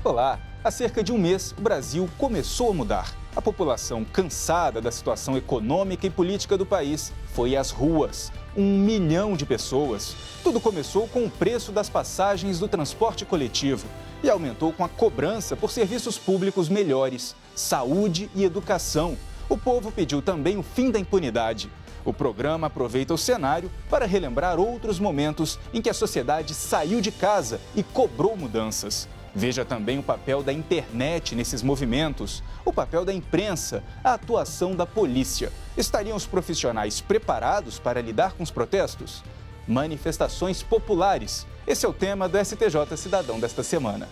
Olá! Há cerca de um mês, o Brasil começou a mudar. A população, cansada da situação econômica e política do país, foi às ruas. 1 milhão de pessoas. Tudo começou com o preço das passagens do transporte coletivo e aumentou com a cobrança por serviços públicos melhores, saúde e educação. O povo pediu também o fim da impunidade. O programa aproveita o cenário para relembrar outros momentos em que a sociedade saiu de casa e cobrou mudanças. Veja também o papel da internet nesses movimentos, o papel da imprensa, a atuação da polícia. Estariam os profissionais preparados para lidar com os protestos? Manifestações populares. Esse é o tema do STJ Cidadão desta semana.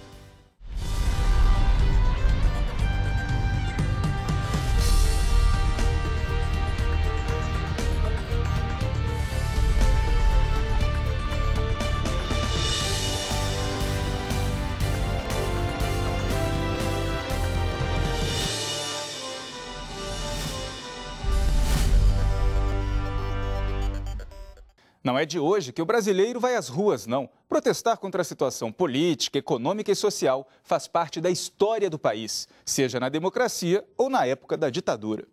Não é de hoje que o brasileiro vai às ruas, não. Protestar contra a situação política, econômica e social faz parte da história do país, seja na democracia ou na época da ditadura.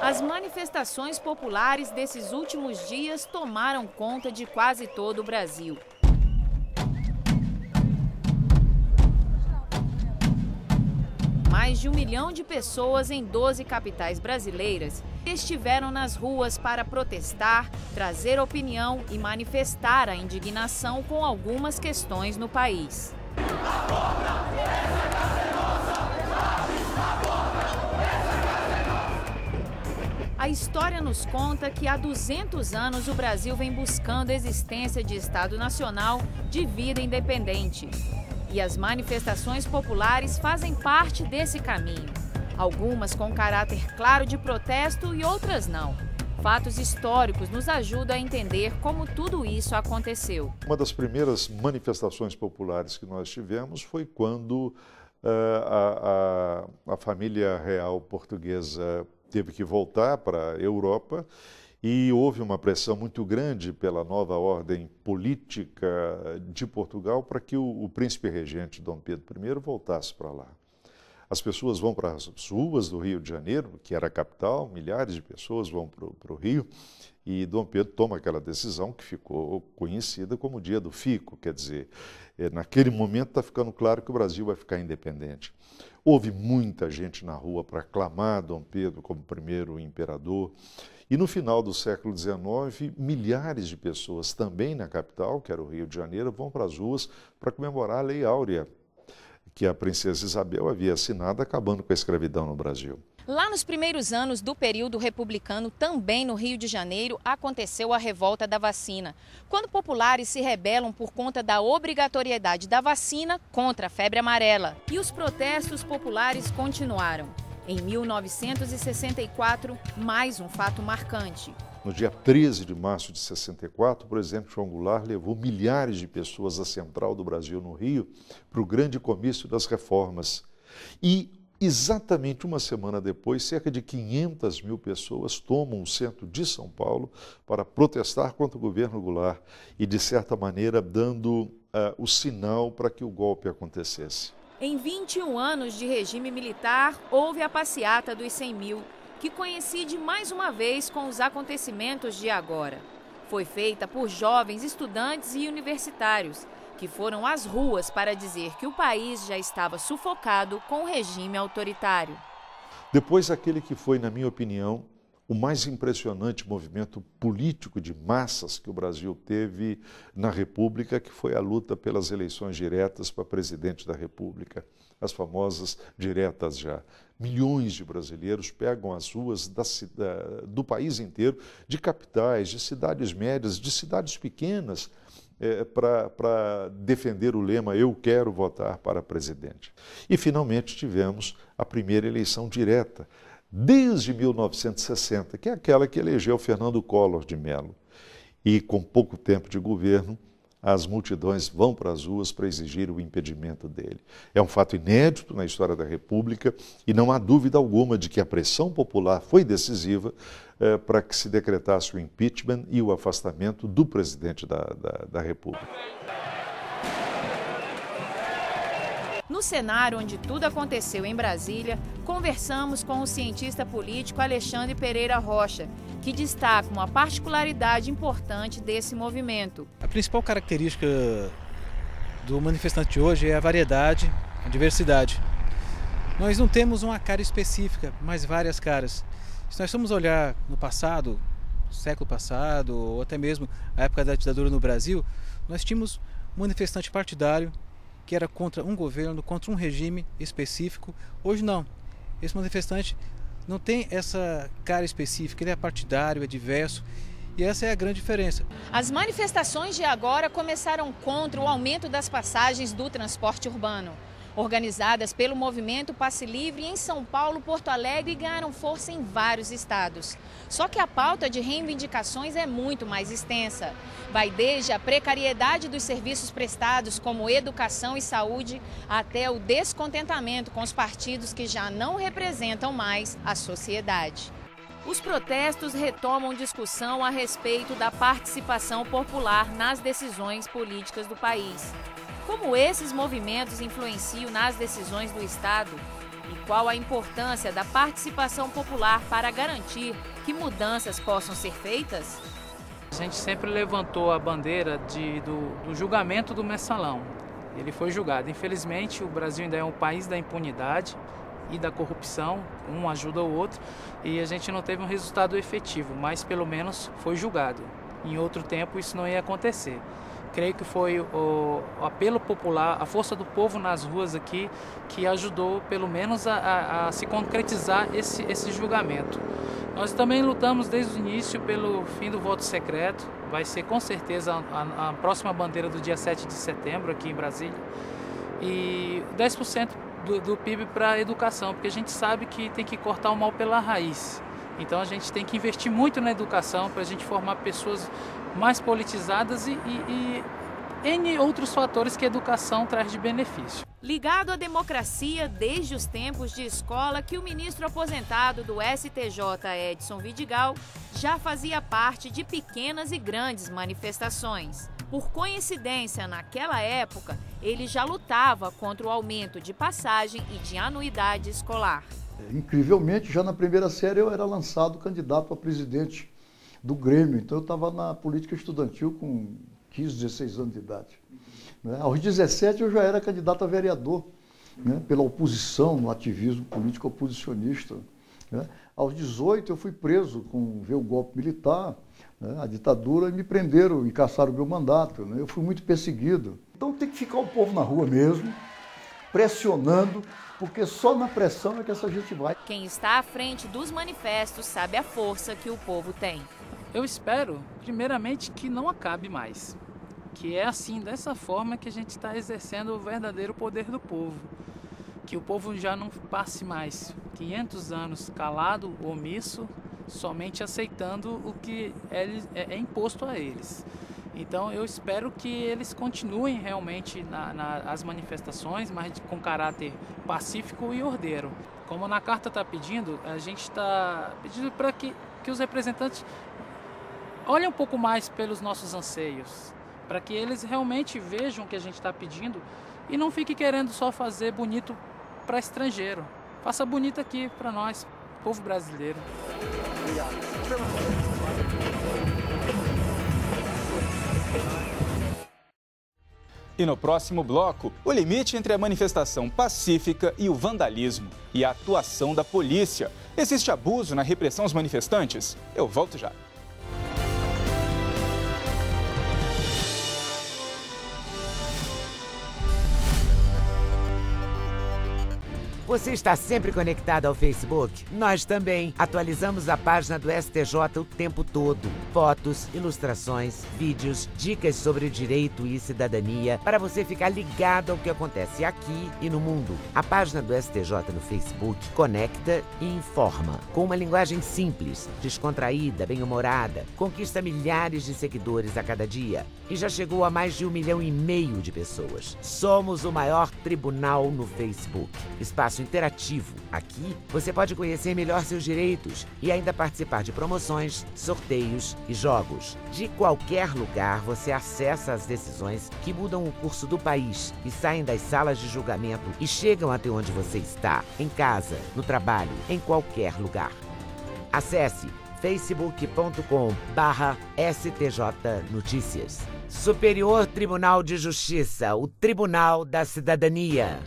As manifestações populares desses últimos dias tomaram conta de quase todo o Brasil. Mais de 1 milhão de pessoas em 12 capitais brasileiras estiveram nas ruas para protestar, trazer opinião e manifestar a indignação com algumas questões no país. A história nos conta que há 200 anos o Brasil vem buscando a existência de Estado Nacional de vida independente. E as manifestações populares fazem parte desse caminho. Algumas com caráter claro de protesto e outras não. Fatos históricos nos ajudam a entender como tudo isso aconteceu. Uma das primeiras manifestações populares que nós tivemos foi quando a família real portuguesa teve que voltar para a Europa e houve uma pressão muito grande pela nova ordem política de Portugal para que o príncipe regente Dom Pedro I voltasse para lá. As pessoas vão para as ruas do Rio de Janeiro, que era a capital, milhares de pessoas vão para o Rio, e Dom Pedro toma aquela decisão que ficou conhecida como o Dia do Fico, quer dizer, naquele momento está ficando claro que o Brasil vai ficar independente. Houve muita gente na rua para aclamar Dom Pedro como primeiro imperador, e no final do século XIX, milhares de pessoas também na capital, que era o Rio de Janeiro, vão para as ruas para comemorar a Lei Áurea, que a princesa Isabel havia assinado acabando com a escravidão no Brasil. Lá nos primeiros anos do período republicano, também no Rio de Janeiro, aconteceu a revolta da vacina, quando populares se rebelam por conta da obrigatoriedade da vacina contra a febre amarela. E os protestos populares continuaram. Em 1964, mais um fato marcante. No dia 13 de março de 64, o presidente João Goulart levou milhares de pessoas à Central do Brasil, no Rio, para o grande comício das reformas. E, exatamente uma semana depois, cerca de 500 mil pessoas tomam o centro de São Paulo para protestar contra o governo Goulart e, de certa maneira, dando o sinal para que o golpe acontecesse. Em 21 anos de regime militar, houve a passeata dos 100 mil, que coincide mais uma vez com os acontecimentos de agora. Foi feita por jovens estudantes e universitários, que foram às ruas para dizer que o país já estava sufocado com o regime autoritário. Depois, aquele que foi, na minha opinião, o mais impressionante movimento político de massas que o Brasil teve na República, que foi a luta pelas eleições diretas para presidente da República, as famosas diretas já. Milhões de brasileiros pegam as ruas do país inteiro, de capitais, de cidades médias, de cidades pequenas, para defender o lema "Eu quero votar para presidente". E, finalmente, tivemos a primeira eleição direta, desde 1960, que é aquela que elegeu Fernando Collor de Mello. E, com pouco tempo de governo, as multidões vão para as ruas para exigir o impedimento dele. É um fato inédito na história da República e não há dúvida alguma de que a pressão popular foi decisiva para que se decretasse o impeachment e o afastamento do presidente da República. No cenário onde tudo aconteceu em Brasília, conversamos com o cientista político Alexandre Pereira Rocha, que destaca uma particularidade importante desse movimento. A principal característica do manifestante de hoje é a variedade, a diversidade. Nós não temos uma cara específica, mas várias caras. Se nós formos olhar no passado, século passado, ou até mesmo a época da ditadura no Brasil, nós tínhamos um manifestante partidário que era contra um governo, contra um regime específico. Hoje não. Esse manifestante não tem essa cara específica, ele é partidário, é diverso. E essa é a grande diferença. As manifestações de agora começaram contra o aumento das passagens do transporte urbano. Organizadas pelo movimento Passe Livre em São Paulo, Porto Alegre, ganharam força em vários estados. Só que a pauta de reivindicações é muito mais extensa. Vai desde a precariedade dos serviços prestados, como educação e saúde, até o descontentamento com os partidos que já não representam mais a sociedade. Os protestos retomam discussão a respeito da participação popular nas decisões políticas do país. Como esses movimentos influenciam nas decisões do Estado? E qual a importância da participação popular para garantir que mudanças possam ser feitas? A gente sempre levantou a bandeira do julgamento do mensalão. Ele foi julgado. Infelizmente, o Brasil ainda é um país da impunidade e da corrupção, um ajuda o outro, e a gente não teve um resultado efetivo, mas pelo menos foi julgado. Em outro tempo isso não ia acontecer. Creio que foi o apelo popular, a força do povo nas ruas aqui, que ajudou pelo menos a se concretizar esse julgamento. Nós também lutamos desde o início pelo fim do voto secreto. Vai ser com certeza a próxima bandeira do dia 7 de setembro aqui em Brasília. E 10% do PIB para a educação, porque a gente sabe que tem que cortar o mal pela raiz. Então a gente tem que investir muito na educação para a gente formar pessoas mais politizadas e N outros fatores que a educação traz de benefício. Ligado à democracia desde os tempos de escola, que o ministro aposentado do STJ, Edson Vidigal, já fazia parte de pequenas e grandes manifestações. Por coincidência, naquela época, ele já lutava contra o aumento de passagem e de anuidade escolar. Incrivelmente, já na primeira série eu era lançado candidato a presidente do Grêmio, então eu estava na política estudantil com 15, 16 anos de idade. Aos 17 eu já era candidato a vereador, pela oposição, no ativismo político oposicionista. Aos 18 eu fui preso com o golpe militar, a ditadura, e me prenderam e caçaram o meu mandato. Eu fui muito perseguido. Então tem que ficar o povo na rua mesmo, pressionando, porque só na pressão é que essa gente vai. Quem está à frente dos manifestos sabe a força que o povo tem. Eu espero, primeiramente, que não acabe mais. Que é assim, dessa forma que a gente está exercendo o verdadeiro poder do povo. Que o povo já não passe mais 500 anos calado, omisso, somente aceitando o que é imposto a eles. Então eu espero que eles continuem realmente as manifestações, mas com caráter pacífico e ordeiro. Como na carta está pedindo, a gente está pedindo para que os representantes olhem um pouco mais pelos nossos anseios, para que eles realmente vejam o que a gente está pedindo e não fique querendo só fazer bonito para estrangeiro. Faça bonito aqui para nós, povo brasileiro. Obrigado. E no próximo bloco, o limite entre a manifestação pacífica e o vandalismo e a atuação da polícia. Existe abuso na repressão aos manifestantes? Eu volto já. Você está sempre conectado ao Facebook? Nós também. Atualizamos a página do STJ o tempo todo. Fotos, ilustrações, vídeos, dicas sobre direito e cidadania, para você ficar ligado ao que acontece aqui e no mundo. A página do STJ no Facebook conecta e informa. Com uma linguagem simples, descontraída, bem-humorada, conquista milhares de seguidores a cada dia e já chegou a mais de 1,5 milhão de pessoas. Somos o maior tribunal no Facebook. Espaço interativo. Aqui você pode conhecer melhor seus direitos e ainda participar de promoções, sorteios e jogos. De qualquer lugar você acessa as decisões que mudam o curso do país e saem das salas de julgamento e chegam até onde você está, em casa, no trabalho, em qualquer lugar. Acesse facebook.com/STJ Notícias. Superior Tribunal de Justiça, o Tribunal da Cidadania.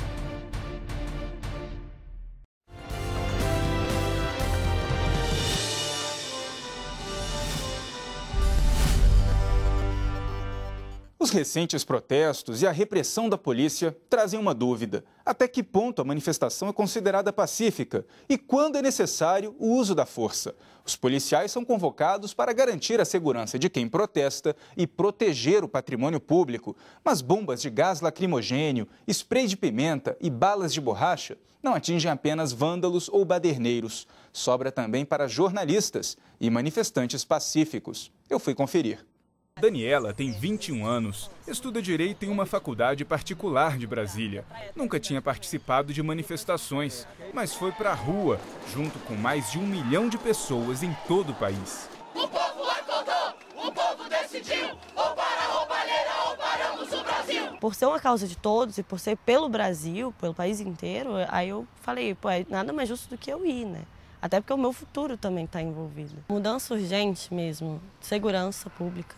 Os recentes protestos e a repressão da polícia trazem uma dúvida. Até que ponto a manifestação é considerada pacífica e quando é necessário o uso da força? Os policiais são convocados para garantir a segurança de quem protesta e proteger o patrimônio público. Mas bombas de gás lacrimogênio, spray de pimenta e balas de borracha não atingem apenas vândalos ou baderneiros. Sobra também para jornalistas e manifestantes pacíficos. Eu fui conferir. Daniela tem 21 anos, estuda Direito em uma faculdade particular de Brasília. Nunca tinha participado de manifestações, mas foi para a rua, junto com mais de 1 milhão de pessoas em todo o país. O povo acordou, o povo decidiu, ou para a roubalheira ou paramos o Brasil. Por ser uma causa de todos e por ser pelo Brasil, pelo país inteiro, aí eu falei, pô, é nada mais justo do que eu ir, né? Até porque o meu futuro também está envolvido. Mudança urgente mesmo, segurança pública,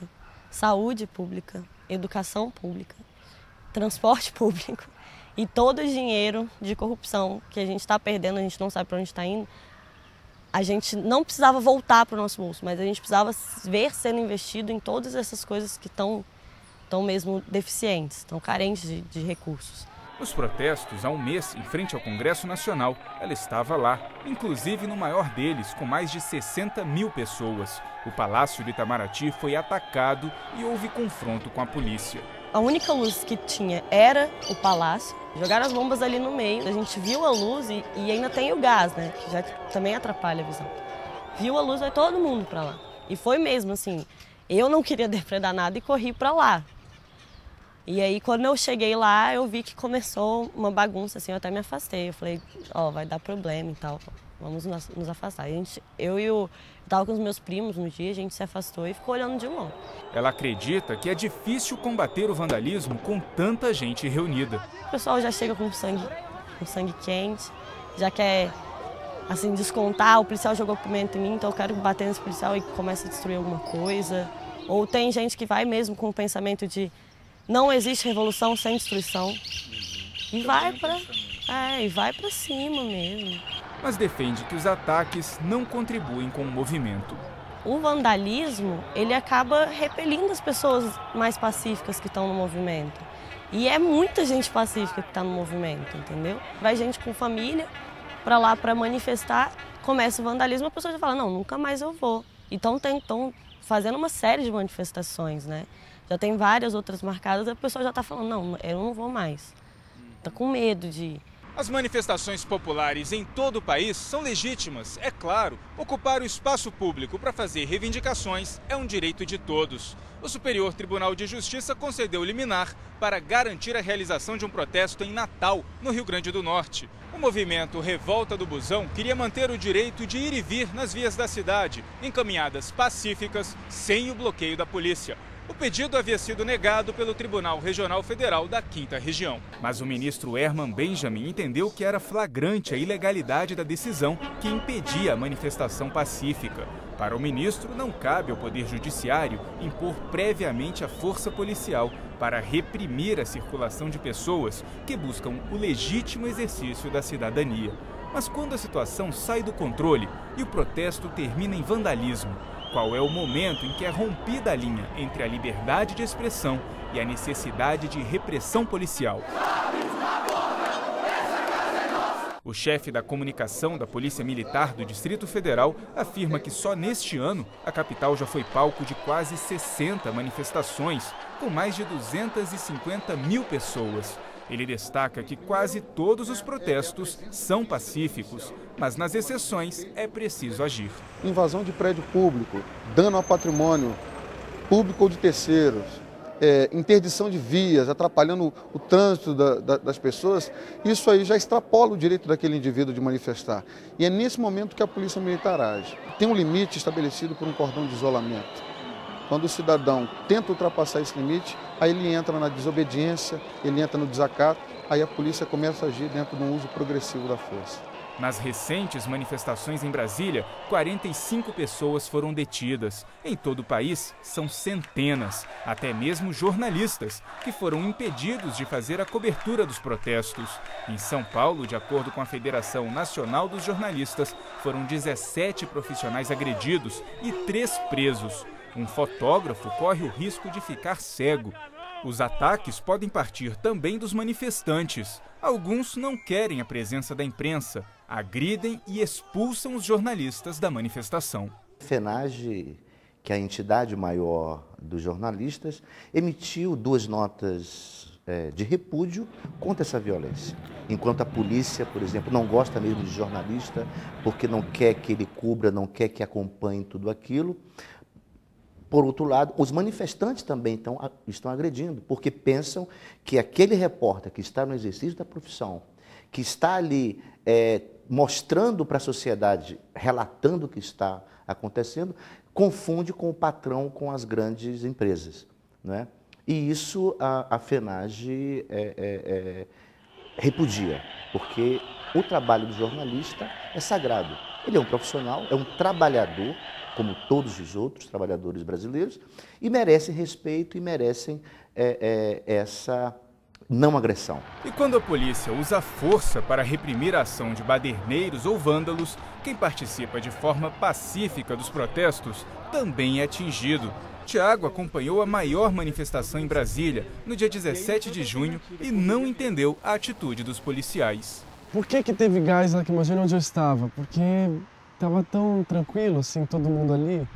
saúde pública, educação pública, transporte público e todo o dinheiro de corrupção que a gente está perdendo, a gente não sabe para onde está indo, a gente não precisava voltar para o nosso bolso, mas a gente precisava ver sendo investido em todas essas coisas que estão mesmo deficientes, estão carentes de recursos. Nos protestos, há um mês, em frente ao Congresso Nacional, ela estava lá, inclusive no maior deles, com mais de 60 mil pessoas. O Palácio do Itamaraty foi atacado e houve confronto com a polícia. A única luz que tinha era o palácio. Jogaram as bombas ali no meio. A gente viu a luz e ainda tem o gás, né? Que já também atrapalha a visão. Viu a luz, vai todo mundo para lá. E foi mesmo assim, eu não queria depredar nada e corri para lá. E aí, quando eu cheguei lá, eu vi que começou uma bagunça, assim, eu até me afastei. Eu falei, ó, vai dar problema e tal, vamos nos afastar. Eu tava com os meus primos no dia, a gente se afastou e ficou olhando de longe. Ela acredita que é difícil combater o vandalismo com tanta gente reunida. O pessoal já chega com sangue quente, já quer, assim, descontar. O policial jogou pimenta em mim, então eu quero bater nesse policial e começa a destruir alguma coisa. Ou tem gente que vai mesmo com o pensamento de não existe revolução sem destruição. E vai para cima mesmo. Mas defende que os ataques não contribuem com o movimento. O vandalismo, ele acaba repelindo as pessoas mais pacíficas que estão no movimento. E é muita gente pacífica que está no movimento, entendeu? Vai gente com família para lá para manifestar, começa o vandalismo, a pessoa já fala, não, nunca mais eu vou. Então estão fazendo uma série de manifestações, né? Já tem várias outras marcadas, a pessoa já está falando, não, eu não vou mais. Está com medo de ir. As manifestações populares em todo o país são legítimas, é claro. Ocupar o espaço público para fazer reivindicações é um direito de todos. O Superior Tribunal de Justiça concedeu liminar para garantir a realização de um protesto em Natal, no Rio Grande do Norte. O movimento Revolta do Busão queria manter o direito de ir e vir nas vias da cidade, em caminhadas pacíficas, sem o bloqueio da polícia. O pedido havia sido negado pelo Tribunal Regional Federal da 5ª Região. Mas o ministro Herman Benjamin entendeu que era flagrante a ilegalidade da decisão que impedia a manifestação pacífica. Para o ministro, não cabe ao Poder Judiciário impor previamente a força policial para reprimir a circulação de pessoas que buscam o legítimo exercício da cidadania. Mas quando a situação sai do controle e o protesto termina em vandalismo, qual é o momento em que é rompida a linha entre a liberdade de expressão e a necessidade de repressão policial? O chefe da comunicação da Polícia Militar do Distrito Federal afirma que só neste ano a capital já foi palco de quase 60 manifestações, com mais de 250 mil pessoas. Ele destaca que quase todos os protestos são pacíficos, mas nas exceções é preciso agir. Invasão de prédio público, dano ao patrimônio público ou de terceiros, interdição de vias, atrapalhando o trânsito das pessoas, isso aí já extrapola o direito daquele indivíduo de manifestar. E é nesse momento que a Polícia Militar age. Tem um limite estabelecido por um cordão de isolamento. Quando o cidadão tenta ultrapassar esse limite, aí ele entra na desobediência, ele entra no desacato, aí a polícia começa a agir dentro de um uso progressivo da força. Nas recentes manifestações em Brasília, 45 pessoas foram detidas. Em todo o país, são centenas, até mesmo jornalistas, que foram impedidos de fazer a cobertura dos protestos. Em São Paulo, de acordo com a Federação Nacional dos Jornalistas, foram 17 profissionais agredidos e 3 presos. Um fotógrafo corre o risco de ficar cego. Os ataques podem partir também dos manifestantes. Alguns não querem a presença da imprensa, agridem e expulsam os jornalistas da manifestação. A FENAGE, que é a entidade maior dos jornalistas, emitiu 2 notas de repúdio contra essa violência. Enquanto a polícia, por exemplo, não gosta mesmo de jornalista, porque não quer que ele cubra, não quer que acompanhe tudo aquilo. Por outro lado, os manifestantes também estão agredindo, porque pensam que aquele repórter que está no exercício da profissão, que está ali mostrando para a sociedade, relatando o que está acontecendo, confunde com o patrão, com as grandes empresas, né? E isso a FENAGE repudia, porque o trabalho do jornalista é sagrado. Ele é um profissional, é um trabalhador, como todos os outros trabalhadores brasileiros, e merecem respeito e merecem essa não agressão. E quando a polícia usa força para reprimir a ação de baderneiros ou vândalos, quem participa de forma pacífica dos protestos também é atingido. Tiago acompanhou a maior manifestação em Brasília, no dia 17 de junho, e não entendeu a atitude dos policiais. Por que teve gás lá? Imagina onde eu estava. Porque estava tão tranquilo, assim, todo mundo ali.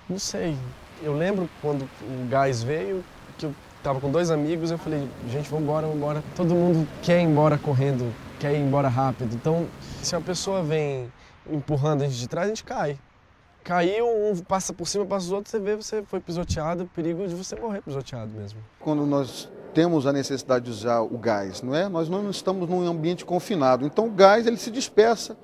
Não sei. Eu lembro quando o gás veio, que eu estava com 2 amigos, eu falei, gente, vamos embora. Todo mundo quer ir embora correndo, quer ir embora rápido. Então, se uma pessoa vem empurrando a gente de trás, a gente cai. Caiu, um passa por cima, passa os outros, você vê, você foi pisoteado, perigo de você morrer pisoteado mesmo. Quando nós temos a necessidade de usar o gás, não é? Nós não estamos num ambiente confinado, então o gás ele se dispersa,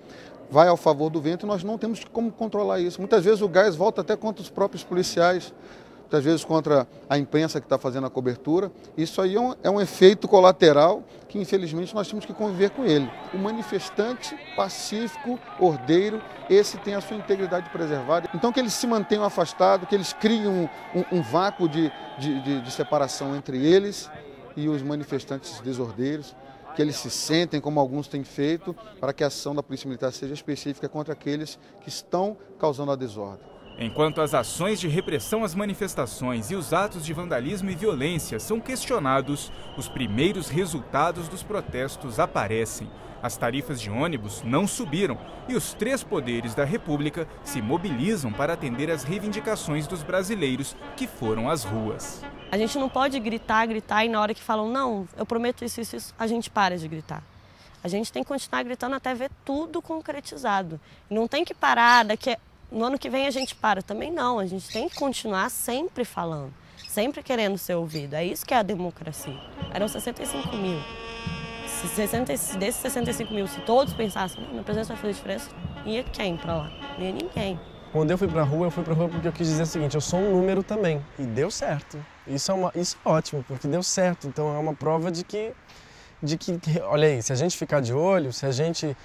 vai ao favor do vento e nós não temos como controlar isso. Muitas vezes o gás volta até contra os próprios policiais, muitas vezes contra a imprensa que está fazendo a cobertura. Isso aí é um efeito colateral que, infelizmente, nós temos que conviver com ele. O manifestante pacífico, ordeiro, esse tem a sua integridade preservada. Então, que eles se mantenham afastados, que eles criem um vácuo de separação entre eles e os manifestantes desordeiros, que eles se sentem, como alguns têm feito, para que a ação da Polícia Militar seja específica contra aqueles que estão causando a desordem. Enquanto as ações de repressão às manifestações e os atos de vandalismo e violência são questionados, os primeiros resultados dos protestos aparecem. As tarifas de ônibus não subiram e os 3 poderes da República se mobilizam para atender às reivindicações dos brasileiros que foram às ruas. A gente não pode gritar e na hora que falam, não, eu prometo isso, a gente para de gritar. A gente tem que continuar gritando até ver tudo concretizado. Não tem que parar, no ano que vem a gente para. Também não, a gente tem que continuar sempre falando, sempre querendo ser ouvido. É isso que é a democracia. Eram 65 mil. Desses 65 mil, se todos pensassem, minha presença vai fazer diferença, ia quem pra lá? Não ia ninguém. Quando eu fui pra rua porque eu quis dizer o seguinte, eu sou um número também. E deu certo. Isso é ótimo, porque deu certo. Então é uma prova de que, olha aí, se a gente ficar de olho, se a gente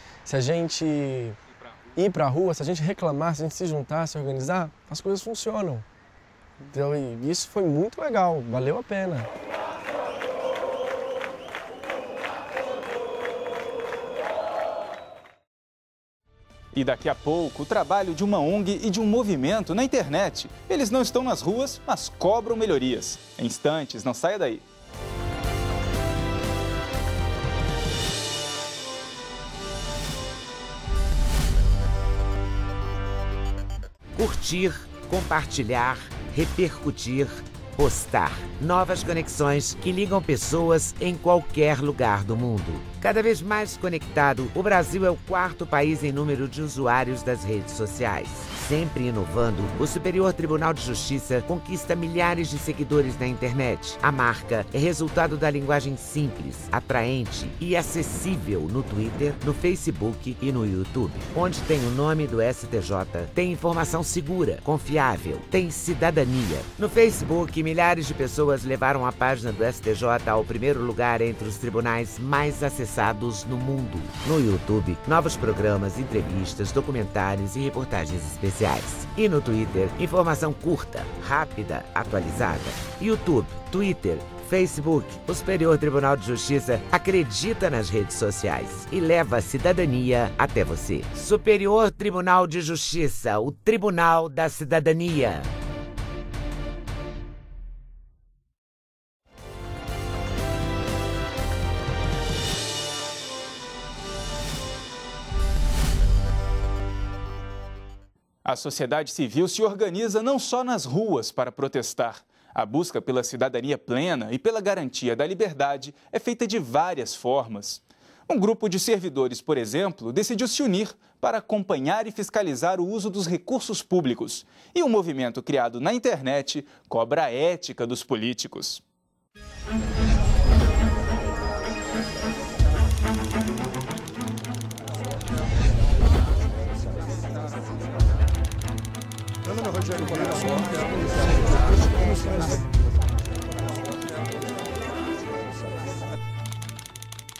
ir pra rua, se a gente reclamar, se a gente se juntar, se organizar, as coisas funcionam. Então isso foi muito legal, valeu a pena. E daqui a pouco, o trabalho de uma ONG e de um movimento na internet. Eles não estão nas ruas, mas cobram melhorias. Em instantes, não saia daí. curtir, compartilhar, repercutir, postar. Novas conexões que ligam pessoas em qualquer lugar do mundo. Cada vez mais conectado, o Brasil é o 4º país em número de usuários das redes sociais. Sempre inovando, o Superior Tribunal de Justiça conquista milhares de seguidores na internet. A marca é resultado da linguagem simples, atraente e acessível no Twitter, no Facebook e no YouTube. Onde tem o nome do STJ, tem informação segura, confiável, tem cidadania. No Facebook, milhares de pessoas levaram a página do STJ ao primeiro lugar entre os tribunais mais acessados no mundo. No YouTube, novos programas, entrevistas, documentários e reportagens especiais. E no Twitter, informação curta, rápida, atualizada. YouTube, Twitter, Facebook, o Superior Tribunal de Justiça acredita nas redes sociais e leva a cidadania até você. Superior Tribunal de Justiça, o Tribunal da Cidadania. A sociedade civil se organiza não só nas ruas para protestar. A busca pela cidadania plena e pela garantia da liberdade é feita de várias formas. Um grupo de servidores, por exemplo, decidiu se unir para acompanhar e fiscalizar o uso dos recursos públicos. E um movimento criado na internet cobra a ética dos políticos. Meu nome é Rogério Correia.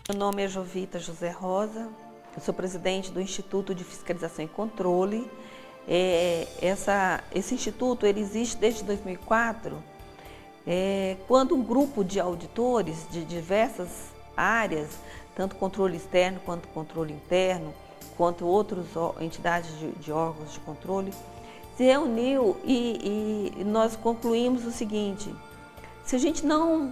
Meu nome é Jovita José Rosa, eu sou presidente do Instituto de Fiscalização e Controle. Esse instituto ele existe desde 2004, quando um grupo de auditores de diversas áreas, tanto controle externo quanto controle interno, quanto outras entidades de órgãos de controle, se reuniu e nós concluímos o seguinte: se a gente não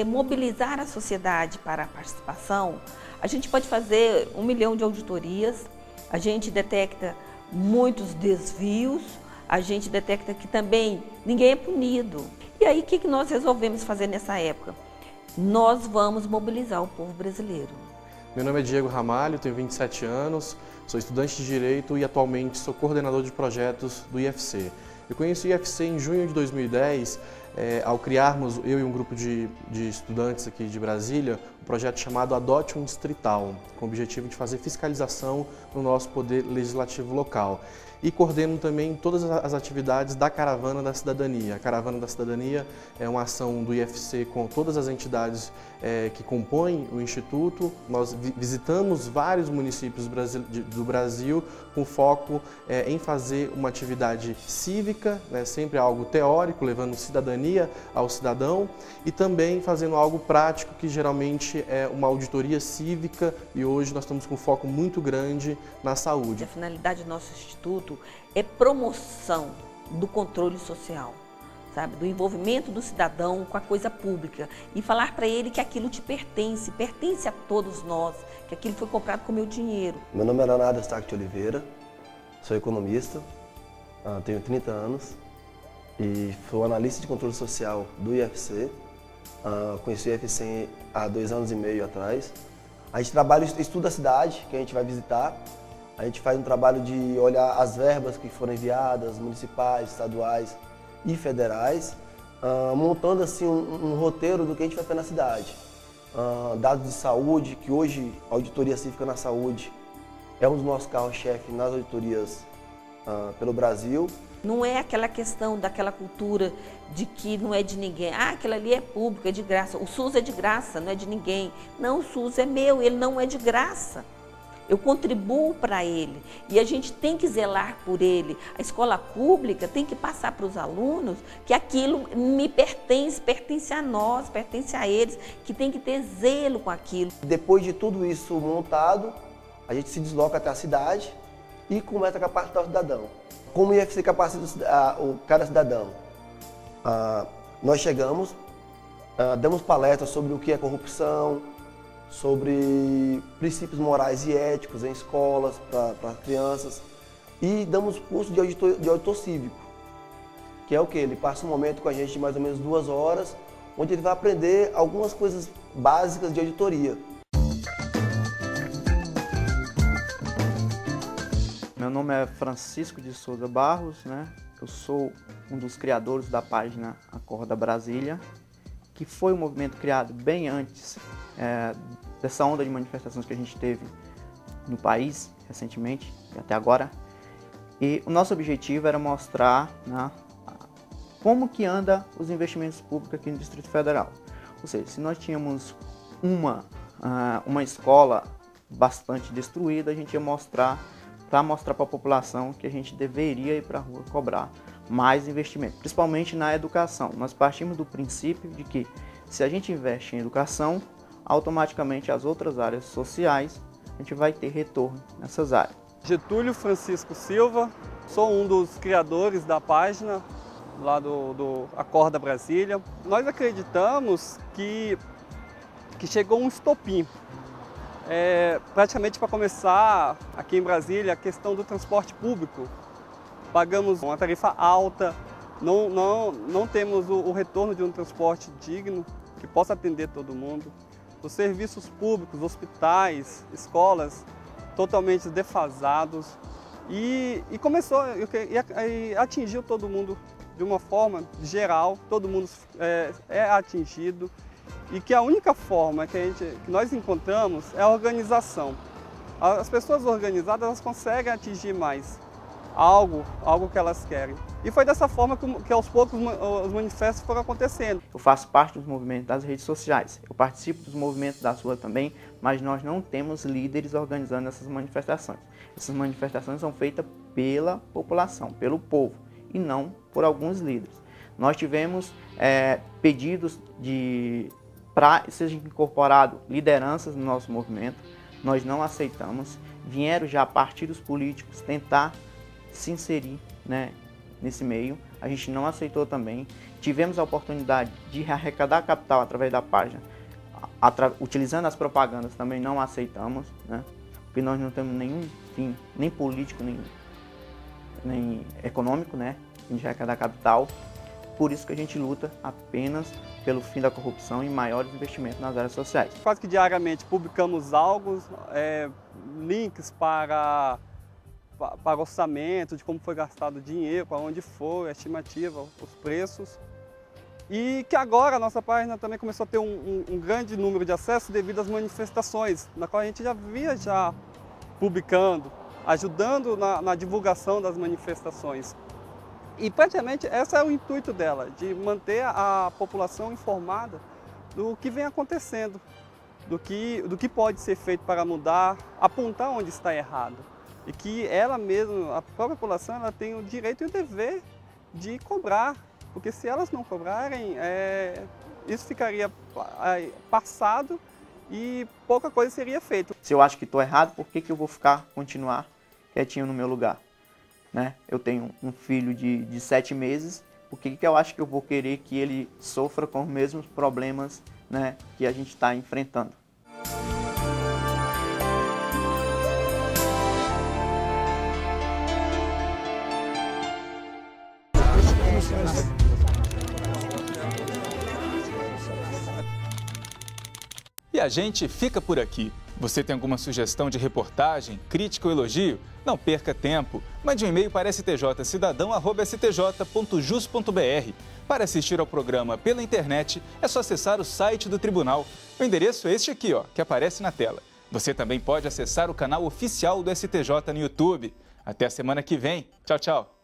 mobilizar a sociedade para a participação, a gente pode fazer 1 milhão de auditorias, a gente detecta muitos desvios, a gente detecta que também ninguém é punido. E aí o que nós resolvemos fazer nessa época? Nós vamos mobilizar o povo brasileiro. Meu nome é Diego Ramalho, tenho 27 anos, sou estudante de Direito e atualmente sou coordenador de projetos do IFC. Eu conheci o IFC em junho de 2010, ao criarmos, eu e um grupo de estudantes aqui de Brasília, um projeto chamado Adote um Distrital, com o objetivo de fazer fiscalização no nosso poder legislativo local. E coordeno também todas as atividades da Caravana da Cidadania. A Caravana da Cidadania é uma ação do IFC com todas as entidades que compõem o Instituto. Nós visitamos vários municípios do Brasil com foco em fazer uma atividade cívica, sempre algo teórico, levando cidadania ao cidadão, e também fazendo algo prático, que geralmente é uma auditoria cívica, e hoje nós estamos com um foco muito grande na saúde. A finalidade do nosso Instituto é promoção do controle social, sabe? Do envolvimento do cidadão com a coisa pública e falar para ele que aquilo te pertence a todos nós, que aquilo foi comprado com meu dinheiro. Meu nome é Leonardo Eustáquio de Oliveira, sou economista, tenho 30 anos e sou analista de controle social do IFC. Conheci o IFC há 2 anos e meio atrás. A gente trabalha, estuda a cidade que a gente vai visitar. A gente faz um trabalho de olhar as verbas que foram enviadas, municipais, estaduais e federais, montando assim um roteiro do que a gente vai fazer na cidade. Dados de saúde, que hoje a auditoria cívica na saúde é um dos nossos carros-chefe nas auditorias pelo Brasil. Não é aquela questão daquela cultura de que não é de ninguém. Aquilo ali é público, é de graça. O SUS é de graça, não é de ninguém. Não, o SUS é meu, ele não é de graça. Eu contribuo para ele e a gente tem que zelar por ele. A escola pública tem que passar para os alunos que aquilo me pertence a nós, pertence a eles, que tem que ter zelo com aquilo. Depois de tudo isso montado, a gente se desloca até a cidade e começa a capacitar o cidadão. Como o IFC capacita cada cidadão? Nós chegamos, damos palestras sobre o que é corrupção, sobre princípios morais e éticos em escolas para crianças E damos curso de auditor cívico, que é o que? Ele passa um momento com a gente de mais ou menos 2 horas, onde ele vai aprender algumas coisas básicas de auditoria. Meu nome é Francisco de Souza Barros, né? Eu sou um dos criadores da página Acorda Brasília, que foi um movimento criado bem antes dessa onda de manifestações que a gente teve no país recentemente e até agora. E o nosso objetivo era mostrar, né, como que anda os investimentos públicos aqui no Distrito Federal. Ou seja, se nós tínhamos uma escola bastante destruída, a gente ia mostrar para a população que a gente deveria ir para a rua cobrar mais investimento, principalmente na educação. Nós partimos do princípio de que se a gente investe em educação, automaticamente as outras áreas sociais, a gente vai ter retorno nessas áreas. Getúlio Francisco Silva, sou um dos criadores da página lá do Acorda Brasília. Nós acreditamos que chegou um estopim. Praticamente para começar aqui em Brasília a questão do transporte público. Pagamos uma tarifa alta, não temos o retorno de um transporte digno que possa atender todo mundo. Os serviços públicos, hospitais, escolas totalmente defasados e começou e atingiu todo mundo de uma forma geral, todo mundo é atingido. E que a única forma que nós encontramos é a organização. As pessoas organizadas elas conseguem atingir mais algo que elas querem. E foi dessa forma que aos poucos os manifestos foram acontecendo. Eu faço parte dos movimentos das redes sociais, eu participo dos movimentos da rua também, mas nós não temos líderes organizando essas manifestações. Essas manifestações são feitas pela população, pelo povo, e não por alguns líderes. Nós tivemos pedidos para seja incorporado lideranças no nosso movimento, nós não aceitamos. Vieram já partidos políticos tentar se inserir, né, nesse meio, a gente não aceitou também. Tivemos a oportunidade de arrecadar capital através da página, utilizando as propagandas, também não aceitamos, né, porque nós não temos nenhum fim, nem político, nem econômico, né, de arrecadar capital. Por isso que a gente luta apenas pelo fim da corrupção e maiores investimentos nas áreas sociais. Quase que diariamente publicamos algo, links para orçamento, de como foi gastado o dinheiro, para onde foi, a estimativa, os preços. E que agora a nossa página também começou a ter um grande número de acessos devido às manifestações, na qual a gente já via publicando, ajudando na divulgação das manifestações. E praticamente esse é o intuito dela, de manter a população informada do que vem acontecendo, do que pode ser feito para mudar, apontar onde está errado. E que ela mesma, a própria população, ela tem o direito e o dever de cobrar, porque se elas não cobrarem, isso ficaria passado e pouca coisa seria feita. Se eu acho que estou errado, por que eu vou continuar quietinho no meu lugar? Né? Eu tenho um filho de 7 meses, por que eu acho que eu vou querer que ele sofra com os mesmos problemas, né, que a gente está enfrentando? E a gente fica por aqui. Você tem alguma sugestão de reportagem, crítica ou elogio? Não perca tempo. Mande um e-mail para stjcidadão@stj.jus.br. Para assistir ao programa pela internet, é só acessar o site do tribunal. O endereço é este aqui, que aparece na tela. Você também pode acessar o canal oficial do STJ no YouTube. Até a semana que vem. Tchau, tchau.